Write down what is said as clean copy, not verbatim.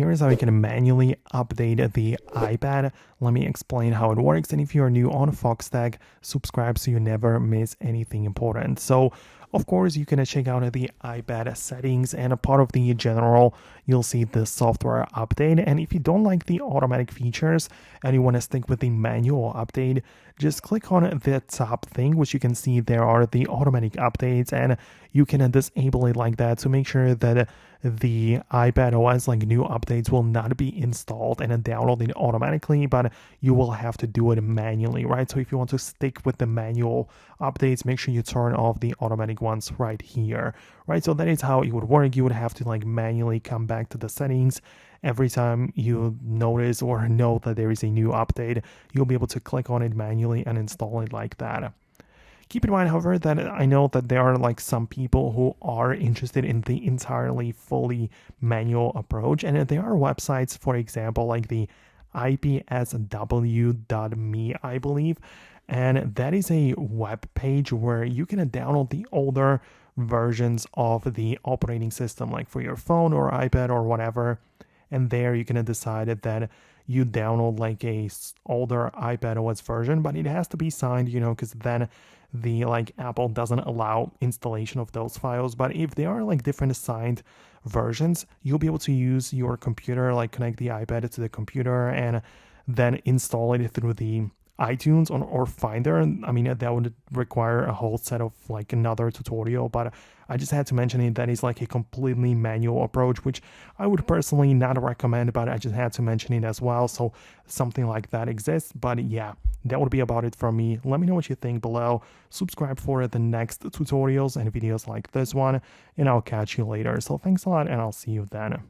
here's how you can manually update the iPad. Let me explain how it works. And if you are new on Foxtecc, subscribe so you never miss anything important. So, of course, you can check out the iPad settings, and a part of the general, you'll see the software update. And if you don't like the automatic features and you want to stick with the manual update, just click on the top thing, which you can see there are the automatic updates, and you can disable it like that to make sure that the iPadOS like new updates will not be installed and downloaded automatically, but you will have to do it manually, right? So if you want to stick with the manual updates, make sure you turn off the automatic ones right here, right? So that is how it would work. You would have to like manually come back to the settings every time you notice or know that there is a new update. You'll be able to click on it manually and install it like that. Keep in mind, however, that I know that there are like some people who are interested in the entirely fully manual approach, and there are websites, for example, like the iPSW.me, I believe, and that is a web page where you can download the older versions of the operating system, like for your phone or iPad or whatever, and there you can decide that you download like a older iPadOS version, but it has to be signed, because then the like Apple doesn't allow installation of those files. But if they are like different signed versions, you'll be able to use your computer, like connect the iPad to the computer and then install it through the iTunes or Finder. I mean, that would require a whole set of like another tutorial, but I just had to mention it. That is like a completely manual approach, which I would personally not recommend, but I just had to mention it as well. So something like that exists. But yeah, that would be about it from me. Let me know what you think below. Subscribe for the next tutorials and videos like this one, and I'll catch you later. So thanks a lot, and I'll see you then.